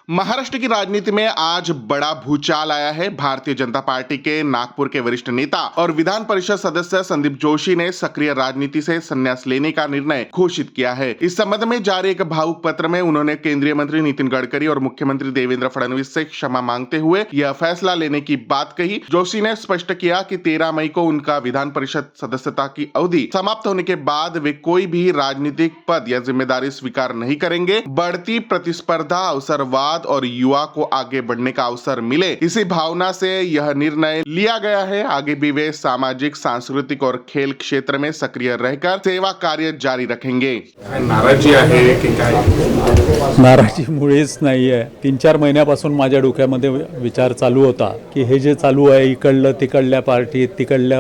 महाराष्ट्र की राजनीति में आज बड़ा भूचाल आया है। भारतीय जनता पार्टी के नागपुर के वरिष्ठ नेता और विधान परिषद सदस्य संदीप जोशी ने सक्रिय राजनीति से संन्यास लेने का निर्णय घोषित किया है। इस संबंध में जारी एक भावुक पत्र में उन्होंने केंद्रीय मंत्री नितिन गडकरी और मुख्यमंत्री देवेंद्र फडणवीस से क्षमा मांगते हुए यह फैसला लेने की बात कही। जोशी ने स्पष्ट किया कि 13 मई को उनका विधान परिषद सदस्यता की अवधि समाप्त होने के बाद वे कोई भी राजनीतिक पद या जिम्मेदारी स्वीकार नहीं करेंगे। बढ़ती प्रतिस्पर्धा, अवसरवाद और युवा को आगे बढ़ने का अवसर मिले, इसी भावना से यह निर्णय लिया गया है। आगे भी वे सामाजिक, सांस्कृतिक और खेल क्षेत्र में सक्रिय रहकर सेवा कार्य जारी रखेंगे। नाराजी आहे की काय? नाराजी मुळेच नाही आहे। 3-4 महिन्यापासून माझ्या डोक्यामध्ये विचार चालू होता की हे जे चालू आहे इकडलं तिकडल्या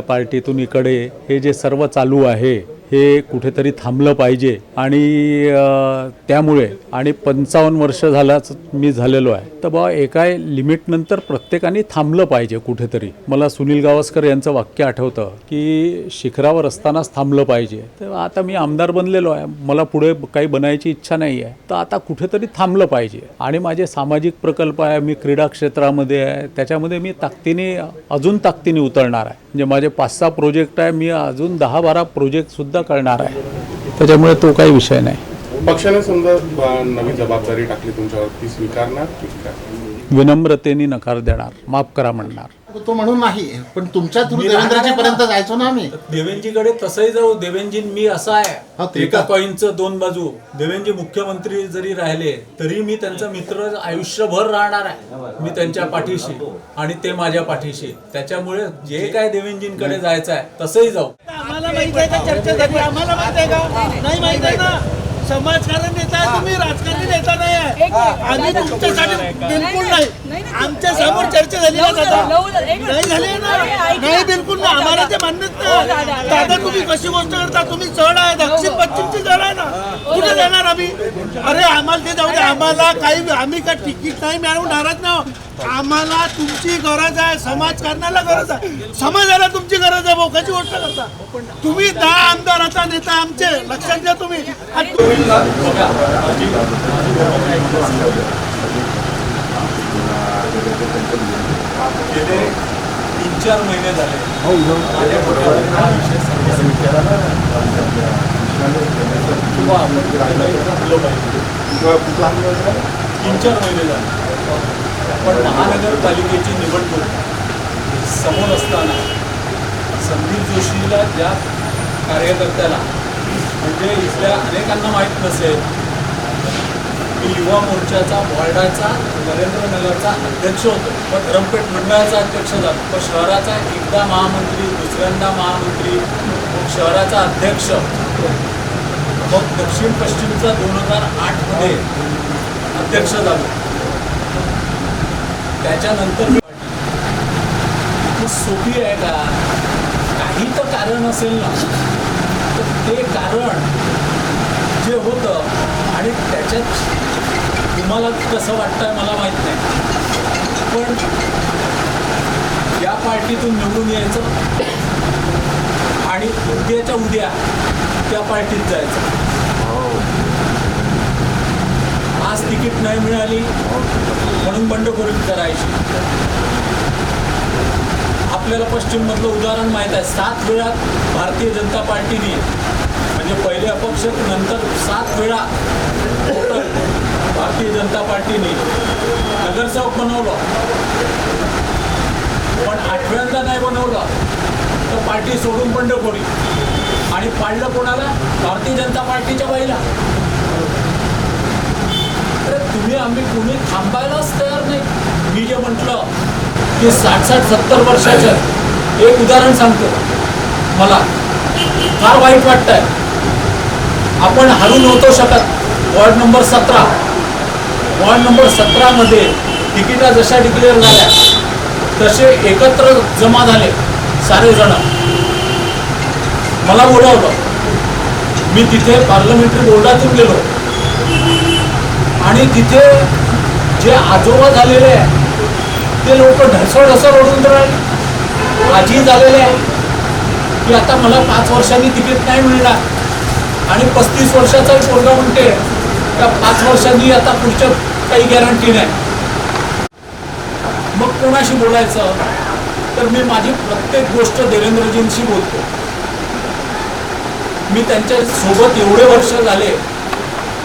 पार्टीतून इकडे हे जे सर्व चालू आहे हे कुठेतरी थांबलं पाहिजे आणि त्यामुळे आणि 55 वर्ष झालाच मी झालेलो आहे तर बा एका लिमिट नंतर प्रत्येकाने थांबलं पाहिजे कुठेतरी। मला सुनील गावस्कर यांचं वाक्य आठवतं की शिखरावर असतानाच थांबलं पाहिजे। तर आता मी आमदार बनलेलो आहे, मला पुढे काही बनायची इच्छा नाही आहे, तर आता कुठेतरी थांबलं पाहिजे। आणि माझे सामाजिक प्रकल्प आहे, मी क्रीडा क्षेत्रामध्ये आहे, त्याच्यामध्ये मी अजून ताकदीने उतरणार आहे। म्हणजे माझे 5-6 प्रोजेक्ट आहे, मी अजून 10-12 प्रोजेक्ट सुद्धा करणार आहे, त्याच्यामुळे तो काही विषय नाही। पक्षाने समजा नवी जबाबदारी टाकली तुमच्यावर, ती स्वीकारणार की काय? विनम्रतेने नकार देणार, माफ करा म्हणणार। तो म्हणून नाही, पण तुमच्या थ्रू देवेंद्रजी पर्यंत जायचो ना आम्ही। देवेंद्रजीकडे तसंही जाऊ। देवेंद्रजी मी असा हा, आहे, ते एका का? कॉईनचं 2 बाजू। देवेंद्रजी मुख्यमंत्री जरी राहिले तरी मी त्यांचा मित्र आयुष्यभर राहणार आहे। मी त्यांच्या पाठीशी आणि ते माझ्या पाठीशी। त्याच्यामुळे जे काय देवेंद्रजींकडे जायचं आहे तसंही जाऊ। आम्हाला माहिती आहे का चर्चा झाली? आम्हाला माहिती आहे का? नाही माहिती आहे ना। समाजकारण नेता आहे तुम्ही, राजकारणी नेता नाही आहे। आम्ही तुमच्यासाठी बिलकुल नाही। आमच्या समोर चर्चा झाली ना दादा? नाही झाली ना? नाही, बिलकुल नाही। आम्हाला ते मान्यच नाही। दादा तुम्ही कशी गोष्ट करता? तुम्ही चढ आहे, दक्षिण पश्चिमची चढ आहे ना, कुठे जाणार आम्ही? अरे आम्हाला ते जाऊ दे। आम्हाला काही, आम्ही का तिकीट नाही मिळवून नाराज ना। आम्हाला तुमची गरज आहे, समाजकारणाला गरज आहे, समाजाला तुमची गरज आहे। कशी गोष्ट करता तुम्ही? 10 आमदाराचा नेता आमचे, लक्षात घ्या तुम्ही। गेले 3-4 महिने झाले 3-4 महिने झाले, पण महानगरपालिकेची निवडणूक समोर असताना संदीप जोशीला, ज्या कार्यकर्त्याला म्हणजे इथल्या अनेकांना माहीत नसेल मी युवा मोर्चाचा वॉर्डाचा नरेंद्रनगरचा अध्यक्ष होतो, पण धरमपेठ मंडळाचा अध्यक्ष झालो, पण शहराचा एकदा महामंत्री, दुसऱ्यांदा महामंत्री, मग शहराचा अध्यक्ष, मग दक्षिण पश्चिमचा 2008 अध्यक्ष झालो। त्याच्यानंतर सोपी आहे का? काही तर कारण असेल ना, तर ते कारण जे होतं आणि त्याच्यात तुम्हाला कसं वाटतंय मला माहीत नाही, पण या पार्टीतून निवडून यायचं आणि उद्याच्या उद्या त्या पार्टीत जायचं। आज तिकीट नाही मिळाली म्हणून बंडखोरी करायची। आपल्याला पश्चिममधलं उदाहरण माहीत आहे। 7 वेळा भारतीय जनता पार्टीने, म्हणजे पहिले अपक्ष, नंतर 7 वेळा भारतीय जनता पार्टीने नगरसेवक बनवलं, पण 8व्यांदा नाही बनवलं तर पार्टी सोडून बंडखोरी। आणि पाडलं कोणाला? भारतीय जनता पार्टीच्या बाईला। तर तुम्ही, आम्ही कुणी थांबायलाच तयार नाही। मी जे म्हटलं की 60-70 वर्षाचे, एक उदाहरण सांगतो, मला फार वाईट वाटतंय। आपण हरू नव्हतो शकत। वॉर्ड नंबर 17 मध्ये तिकिटा जशा डिक्लेअर झाल्या तसे एकत्र जमा झाले सारे जण। मला बोलावलं, मी तिथे पार्लमेंटरी बोर्डातून गेलो आणि तिथे जे आजोबा झालेले आहे ते लोक ढसळ ओढून राहिले। आजी झालेले आहे की आता मला 5 वर्षांनी तिकीट नाही मिळणार, आणि 35 वर्षाचा पोरगा म्हणते त्या 5 वर्षांनी आता पुढच्या काही गॅरंटी नाही. मग कोणाशी बोलायचं, तर मी माझी प्रत्येक गोष्ट देवेंद्रजींशी बोलतो. मी त्यांच्या सोबत एवढे वर्ष झाले,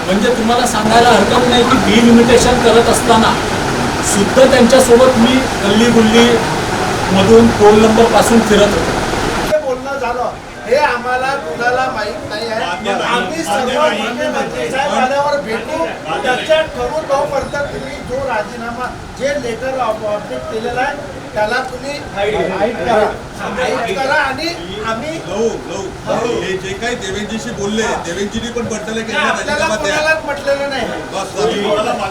म्हणजे तुम्हाला सांगायला हरकत नाही की डिलिमिटेशन करत असताना सुद्धा त्यांच्यासोबत मी गल्ली गुल्ली मधून टोल नंबर पासून फिरत होतो. बोलणं झालं हे आम्हाला कुणाला माहित नाही आहे. आम्ही सर्व मंत्री साहेब आल्यावर भेटू, चर्चा करू. तोपर्यंत तुम्ही जो राजीनामा जे लेटर ऑब्जेक्ट केलेला आहे त्याला तुम्ही हाईट करा आणि आम्ही हे जे काही देवेंजीशी बोलले, देवेंजींनी पण बदलले केले, आपल्याला कोणालाच म्हटलेलं नाही.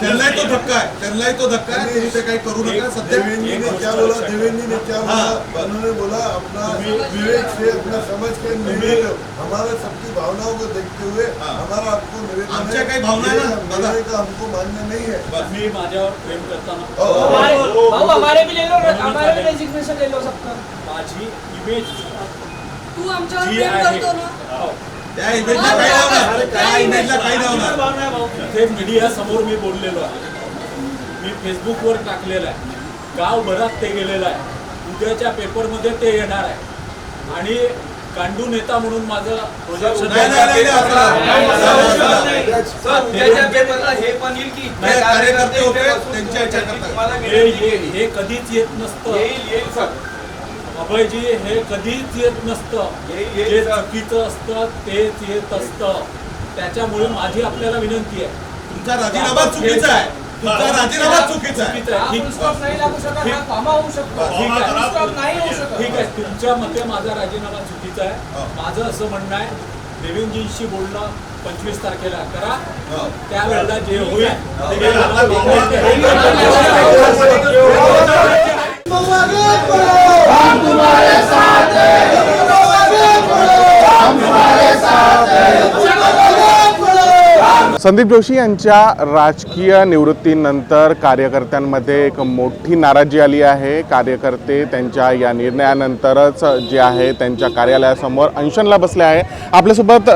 त्यांनाही तो धक्का आहे, त्यांनाही तो धक्का आहे. तुम्ही ते काही करू नका. सध्या देवेंद्र ने क्या बोला, उन्होंने बोला अपना विवेक से, अपना समझ के निर्णय लो. हमारे सबकी भावनाओं को देखते हुए हमारा आपको निवेदन है. आमच्या काही भावना आहे ना, निर्णय का हमको मान्य नहीं है. मी माझ्यावर प्रेम करताना हमारे भी ले लो, हमारे भी रेजिग्नेशन ले लो सबका. माझी इमेज तू आमच्यावर जी प्रेम आहे, करतो ना. त्या इमेजला काही लावणार, त्या इमेजला काही लावणार. इथे मीडिया समोर मी बोललेलो आहे, मी फेसबुकवर टाकलेलं आहे, गावभरात ते गेलेलं आहे, उद्याच्या पेपरमध्ये ते येणार आहे. आणि गांडू नेता म्हणून माझं प्रोजेक्शन कार्यकर्ते होते त्यांच्या ह्याच्याकरता हे कधीच येत नसतं. अभयजी, हे कधीच येत नसतं. जे चुकीचं असतं तेच येत असतं. त्याच्यामुळे माझी आपल्याला विनंती आहे, तुमचा राजीनामा चुकीचा आहे. तुमचा राजीनामा चुकीचा आहे. नाही लागू शकत, हा कामा होऊ शकतो. नाही होऊ शकत. ठीक आहे, तुमच्या मते माझा राजीनामा चुकीचा आहे. माझं असं म्हणणं आहे, देवेंजींशी बोलणं 25 तारखेला करा. त्यावेळेला जे होईल संदीप जोशी यांच्या राजकीय निवृत्तीनंतर कार्यकर्त्यांमध्ये एक मोठी नाराजी आली आहे. कार्यकर्ते त्यांच्या या निर्णयानंतरच जे आहे त्यांच्या कार्यालयासमोर अनशनला बसले आहे. आपल्यासोबत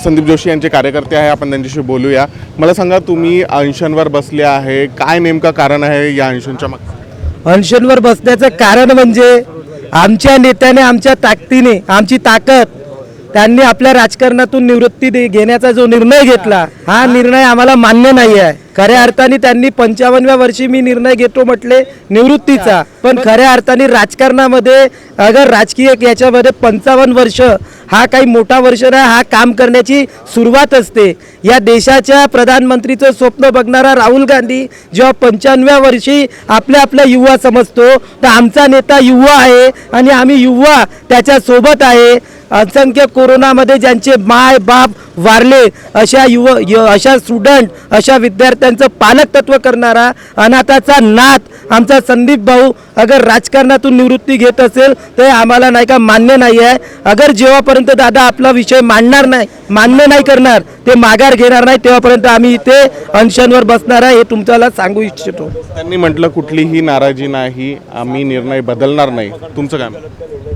संदीप जोशी यांचे कार्यकर्ते आहे, आपण त्यांच्याशी बोलूया. मला सांगा, तुम्ही अनशनवर बसले आहे, काय नेमकं कारण आहे या अनशनच्या मागे? अनशनवर बसण्याचं कारण म्हणजे आमच्या नेत्याने आमच्या ताकदीने, आमची ताकद, त्यांनी आपल्या राजकारणातून निवृत्ती घेण्याचा जो निर्णय घेतला, हा निर्णय आम्हाला मान्य नाही आहे. खऱ्या अर्थाने त्यांनी 55व्या वर्षी मी निर्णय घेतो म्हटले निवृत्तीचा, पण खऱ्या अर्थाने राजकारणामध्ये अगर राजकीय याच्यामध्ये 55 वर्ष हा काही मोठा वर्ष नाही, हा काम करण्याची सुरुवात असते. या देशाच्या प्रधानमंत्रीचं स्वप्न बघणारा राहुल गांधी जेव्हा 55व्या वर्षी आपल्या युवा समजतो, तर आमचा नेता युवा आहे आणि आम्ही युवा त्याच्यासोबत आहे. असंख्य कोरोनामध्ये ज्यांचे माय बाप वारले अशा अशा स्टुडंट, अशा विद्यार्थ्यांचं पालकत्व करणारा अनाथाचा नाथ आमचा संदीप भाऊ अगर राजकारणातून निवृत्ती घेत असेल तर आम्हाला नाही का मान्य नाही आहे. अगर जेव्हापर्यंत दादा आपला विषय मांडणार नाही, मान्य नाही करणार, ते माघार घेणार नाही, तेव्हापर्यंत आम्ही इथे अनशनवर बसणार आहे, हे तुमच्याला सांगू इच्छितो. त्यांनी म्हटलं कुठलीही नाराजी नाही, आम्ही निर्णय बदलणार नाही. तुमचं काय म्हणणं?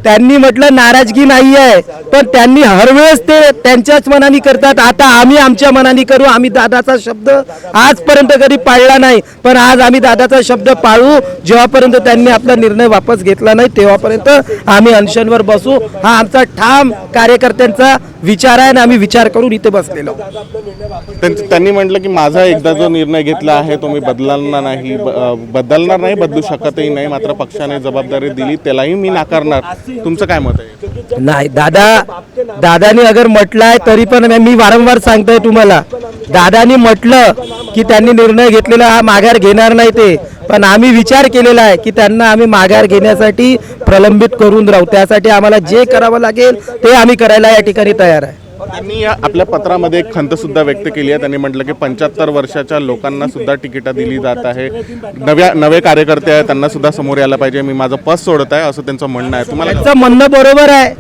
त्यांनी म्हटलं नाराजगी नाही आहे, पण त्यांनी हरवेळेस ते त्यांच्याच मनाने करतात. आता आम्ही आमच्या मनाने करू. आम्ही दादाचा शब्द आजपर्यंत कधी पाळला नाही, पण आज आम्ही दादाचा शब्द पाळू. जेव्हापर्यंत त्यांनी आपला निर्णय वापस घेतला नाही तेव्हापर्यंत आम्ही अनशनवर बसू. हा आमचा ठाम कार्यकर्त्यांचा विचार आहे आणि आम्ही विचार करून इथे बसलेलो. त्यांनी म्हटलं की माझा एकदा जो निर्णय घेतला आहे तो मी बदलणार नाही, बदलू शकतही नाही. मात्र पक्षाने जबाबदारी दिली त्यालाही मी नाकारणार. तुमचं काय मत आहे? नाही, दादानी अगर म्हटलंय तरी पण मी वारंवार सांगतोय तुम्हाला, दादानी म्हटलं की त्यांनी निर्णय घेतलेला हा माघार घेणार नाही ते, पण आम्ही विचार केलेला आहे की त्यांना आम्ही माघार घेण्यासाठी प्रलंबित करून राहू. त्यासाठी आम्हाला जे करावं लागेल ते आम्ही करायला या ठिकाणी तयार आहे. त्यांनी आपल्या पत्रामध्ये एक खंत सुद्धा व्यक्त केली आहे. त्यांनी म्हटलं की 75 वर्षाच्या लोकांना सुद्धा तिकीट दिली जात आहे, नवे कार्यकर्ते आहेत त्यांना सुद्धा समोर यायला पाहिजे, मी माझं पद सोडत आहे असं त्यांचं म्हणणं आहे. तुम्हाला त्यांचं म्हणणं बरोबर आहे.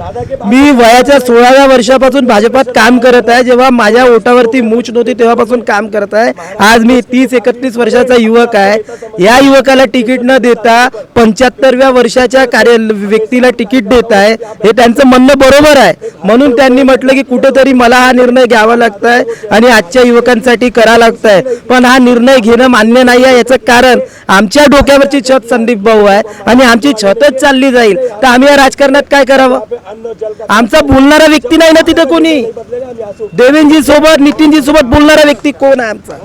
मी वयाच्या 16व्या वर्षापासून भाजपात काम करत आहे. जेव्हा माझ्या ओटावरती मूछ नव्हती तेव्हापासून काम करत आहे. आज मी 30-31 वर्षाचा युवक आहे. या युवकाला तिकीट न देता 75व्या वर्षाच्या व्यक्तीला तिकीट देत आहे, हे त्यांचं म्हणणं बरोबर आहे. म्हणून त्यांनी म्हटलं की कुठे कुठेतरी मला हा निर्णय घ्यावा लागतोय आणि आजच्या युवकांसाठी करा लागतंय, पण हा निर्णय घेणं मान्य नाही आहे. याचं कारण आमच्या डोक्यावरची छत संदीप भाऊ आहे आणि आमची छतच चालली जाईल तर आम्ही या राजकारणात काय करावं? आमचा बोलणारा व्यक्ती नाही ना तिथे कोणी. देवेंद्रजी सोबत नितीनजी सोबत बोलणारा व्यक्ती कोण आहे आमचा?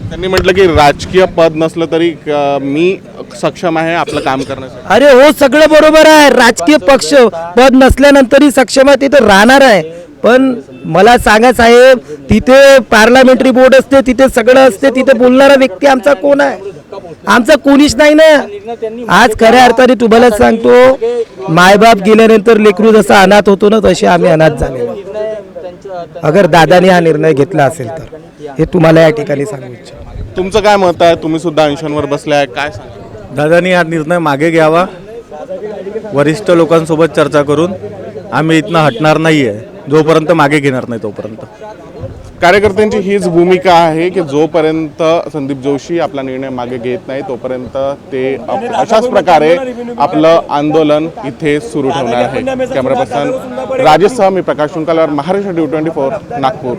त्यांनी म्हटलं की राजकीय पद नसलं तरी मी सक्षम आहे आपलं काम करण्यासाठी. अरे हो, सगळं बरोबर आहे. राजकीय पक्ष पद नसल्यानंतरही सक्षम आहे, तिथे राहणार आहे. पण मला सांगा साहेब, तिथे पार्लमेंटरी बोर्ड असते, तिथे सगळं असते, तिथे बोलणारा व्यक्ती आमचा कोण आहे? आमचा कोणीच नाही ना. आज खऱ्या अर्थाने तुम्हाला सांगतो, मायबाप गेल्यानंतर लेकरू जसा अनाथ होतो ना, तसे आम्ही अनाथ झाले. अगर दादाने हा निर्णय घेतला असेल तर हे तुम्हाला या ठिकाणी सांगू इच्छितो. तुमचं काय मत आहे? तुम्ही सुद्धा ऐंशांवर बसले आहे, काय सांगा? दादानी हा निर्णय मागे घ्यावा. वरिष्ठ लोकांसोबत चर्चा करून आम्ही इथनं हटणार नाही आहे, जोपर्यंत मागे घेणार नाही तोपर्यंत. कार्यकर्त्यांची हीच भूमिका आहे की जोपर्यंत संदीप जोशी आपला निर्णय मागे घेत नाही तोपर्यंत ते अशाच प्रकारे आपलं आंदोलन इथे सुरू ठेवणार आहे. कॅमेरा पर्सन राजेशसह मी प्रकाश शुंकालवर, महाराष्ट्र D24 नागपूर.